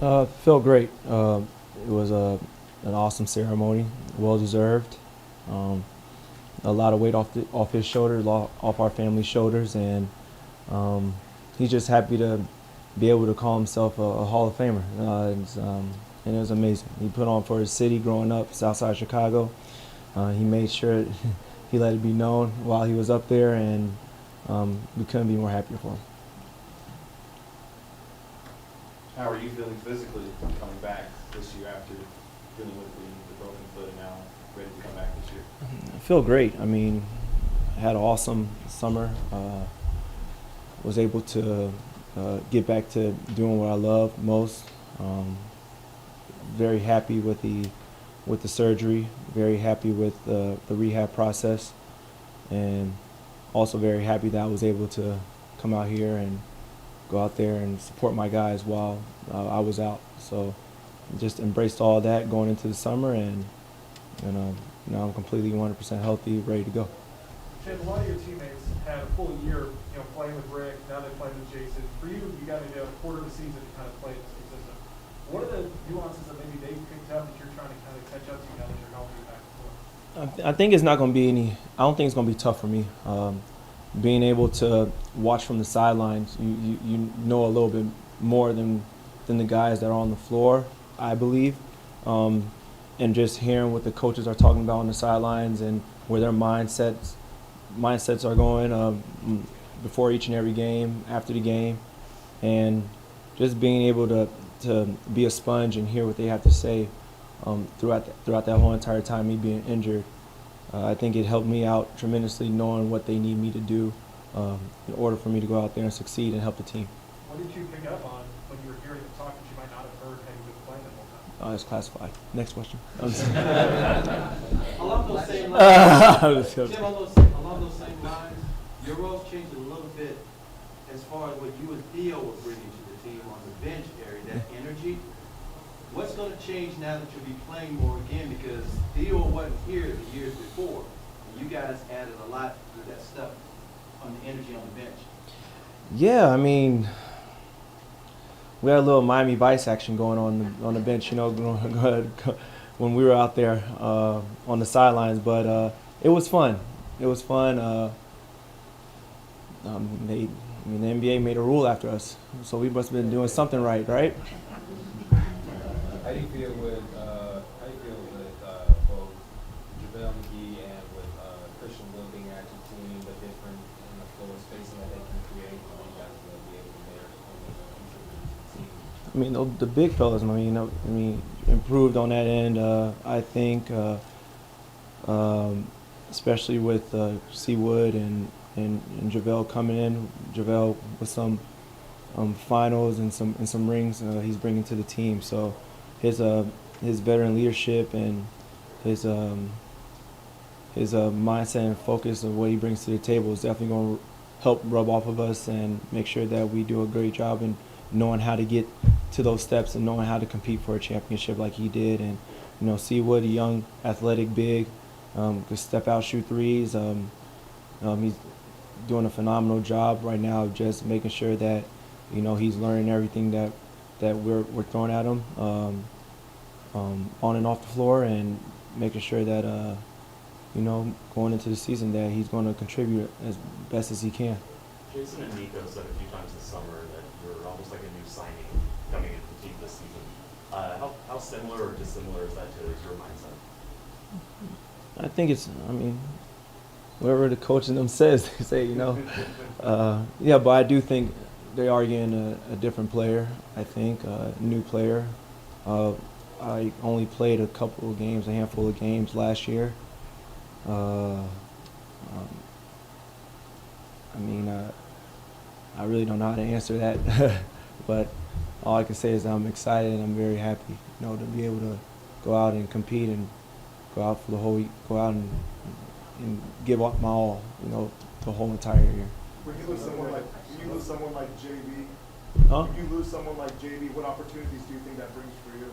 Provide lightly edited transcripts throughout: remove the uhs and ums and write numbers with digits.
Felt great. It was an awesome ceremony, well deserved. Um, a lot of weight off his shoulders, off our family's shoulders, and he's just happy to be able to call himself a Hall of Famer. And it was amazing. He put on for his city growing up, Southside Chicago. He made sure he let it be known while he was up there, and we couldn't be more happier for him. How are you feeling physically coming back this year after dealing with the broken foot and now ready to come back this year? I feel great. I mean, I had an awesome summer. Was able to get back to doing what I love most. Very happy with the surgery. Very happy with the rehab process, and also very happy that I was able to come out here and go out there and support my guys while I was out. So just embraced all that going into the summer, and now I'm completely 100% healthy, ready to go. Tim, a lot of your teammates had a full year, playing with Rick. Now they're playing with Jason. For you, you got maybe a quarter of the season to kind of play this new system. What are the nuances that maybe they picked up that you're trying to kind of catch up to now that you're healthy back and forth? I think it's not going to be any. I don't think it's going to be tough for me. Being able to watch from the sidelines, you know a little bit more than the guys that are on the floor, I believe. And just hearing what the coaches are talking about on the sidelines and where their mindsets are going before each and every game, after the game, and just being able to be a sponge and hear what they have to say throughout that whole entire time, me being injured. I think it helped me out tremendously knowing what they need me to do in order for me to go out there and succeed and help the team. What did you pick up on when you were hearing them talk that you might not have heard had you been playing the whole time? It's classified. Next question. Along those same lines, Tim, along those same lines, your roles changed a little bit as far as what you and Theo were bringing to the team on the bench area, that energy. What's going to change now that you'll be playing more again? Because Theo wasn't here the years before, and you guys added a lot to that stuff on the energy on the bench. Yeah, I mean, we had a little Miami Vice action going on the bench, when we were out there on the sidelines. But it was fun. It was fun. The NBA made a rule after us, so we must have been doing something right? How do you feel with both JaVale McGee and with Christian Wood being actually team, the different in the floor spacing that they can create, and you guys will be able to make on the team? The big fellas. Improved on that end. I think, especially with C Wood and JaVale coming in. JaVale with some finals and some rings he's bringing to the team. So his veteran leadership and his mindset and focus of what he brings to the table is definitely going to help rub off of us and make sure that we do a great job in knowing how to get to those steps and knowing how to compete for a championship like he did. And C Wood, a young athletic big, could step out, shoot threes. He's doing a phenomenal job right now of just making sure that he's learning everything that we're throwing at him on and off the floor, and making sure that going into the season that he's going to contribute as best as he can. Jason and Nico said a few times this summer that you're almost like a new signing coming into the team this season. How similar or dissimilar is that to your mindset? I think whatever the coach and them says, they say, yeah, but I do think they are getting a different player, I think, a new player. I only played a handful of games last year. I really don't know how to answer that, but all I can say is I'm excited and I'm very happy, to be able to go out and compete and go out and give up my all, the whole entire year. When you lose someone like JB, what opportunities do you think that brings for you?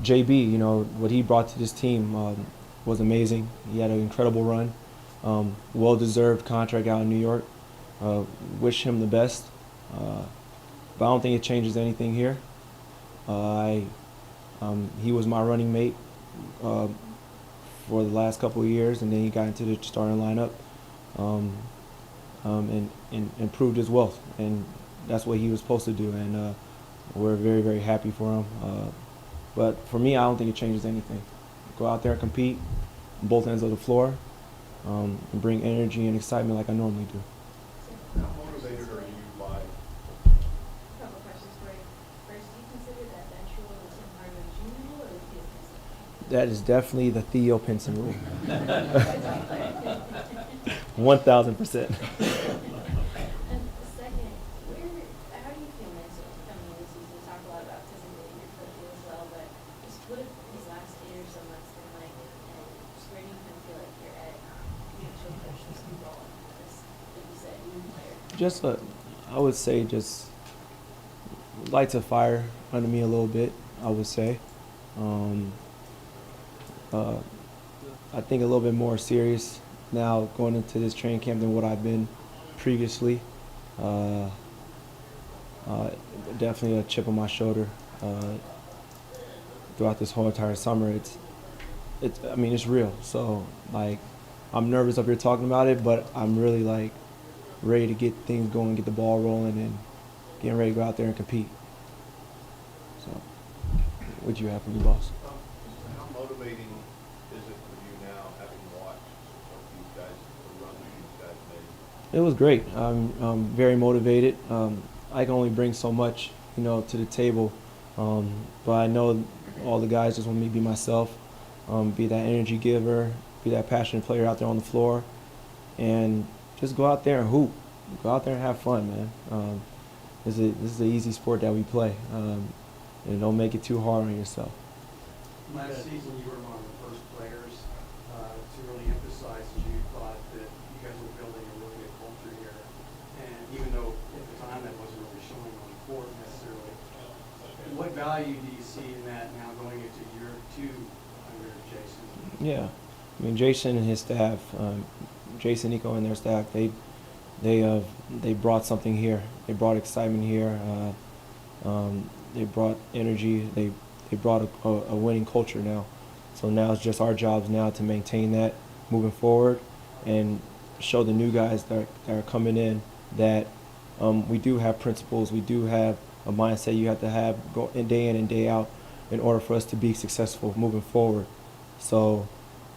JB, what he brought to this team was amazing. He had an incredible run, well-deserved contract out in New York. Wish him the best. but I don't think it changes anything here. He was my running mate for the last couple of years, and then he got into the starting lineup and proved his worth, and that's what he was supposed to do, and we're very, very happy for him. But for me, I don't think it changes anything. Go out there and compete on both ends of the floor and bring energy and excitement like I normally do. How motivated are you by? Couple questions for you. First, do you consider that bench rule the Tim Hardaway Jr. rule or the Theo Pinson? That is definitely the Theo Pinson rule. 1,000%. And second, how do you feel mentally coming into the season? You talk a lot about physically your foot as well, but just what have these last 8 or so months been like, and just where do you kind of feel like you're at the actual coaching role as, like you said, new player? Just, I would say, just lights a fire under me a little bit, I would say. I think a little bit more serious now going into this training camp than what I've been previously. Definitely a chip on my shoulder throughout this whole entire summer. I mean, it's real. So, like, I'm nervous up here talking about it, but I'm really, like, ready to get things going, get the ball rolling, and getting ready to go out there and compete. So, what'd you have for me, boss? How motivating is it for you now, having watched what these guys, the run that these guys made? It was great. I'm very motivated. I can only bring so much, to the table, but I know all the guys just want me to be myself, be that energy giver, be that passionate player out there on the floor, and just go out there and hoop. Go out there and have fun, man. This is an easy sport that we play, and don't make it too hard on yourself. Last season, you were one of the first players to really emphasize that you thought that you guys were building a really good culture here. And even though at the time that wasn't really showing on the court necessarily, what value do you see in that now going into year 2 under Jason? Yeah, I mean, Jason and his staff, Jason, Nico, and their staff, they brought something here. They brought excitement here. They brought energy. They brought a winning culture now. So now it's just our jobs now to maintain that moving forward and show the new guys that are coming in that we do have principles. We do have a mindset you have to have go day in and day out in order for us to be successful moving forward. So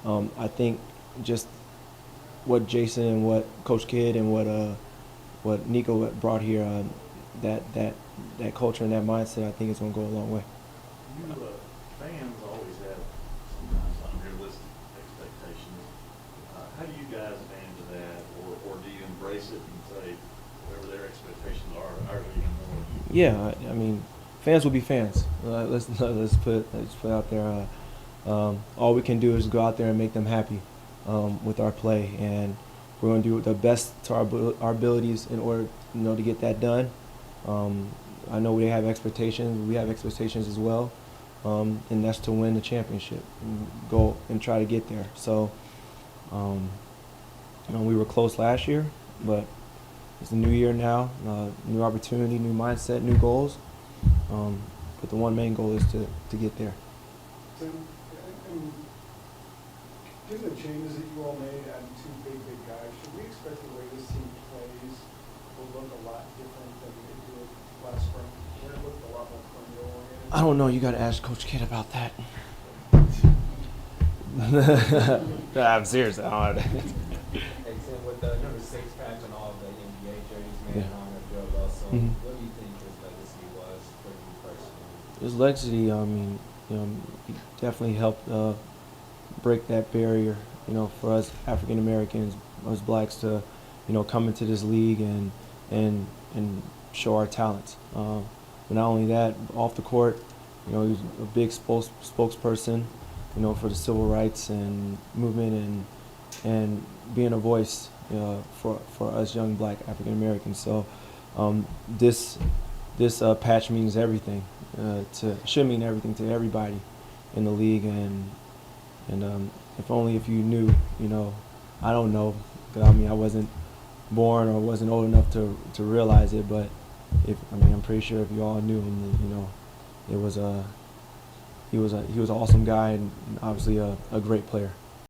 I think just what Jason and what Coach Kidd and what Nico brought here, that culture and that mindset, I think is going to go a long way. You fans always have sometimes unrealistic expectations. How do you guys manage that, or do you embrace it and say whatever their expectations are, ours are even more? Yeah, I mean, fans will be fans. Let's put out there. All we can do is go out there and make them happy with our play, and we're going to do the best to our abilities in order, to get that done. I know they have expectations. We have expectations as well, and that's to win the championship, and go and try to get there. So, we were close last year, but it's a new year now, new opportunity, new mindset, new goals. But the one main goal is to get there. Tim, and given the changes that you all made and 2 big guys, should we expect the way this team plays will look a lot different than it did last spring? Where it looked a lot more perimeter oriented? I don't know. You got to ask Coach Kidd about that. I'm serious. I don't know. Hey, Tim, with the number 6 patch on all the NBA jerseys, man, Yeah. on Joe Russell, Mhm. what do you think his legacy was for you personally? His legacy, I mean, he definitely helped break that barrier, for us African Americans, us blacks to, come into this league and show our talents. But not only that, off the court, he was a big spokesperson, for the civil rights and movement and being a voice for us young black African Americans. So this patch means everything. Should mean everything to everybody in the league, and if only if you knew, I don't know, 'cause I mean I wasn't born or wasn't old enough to realize it, but I'm pretty sure if you all knew him, then, you know, it was he was an awesome guy and obviously a great player.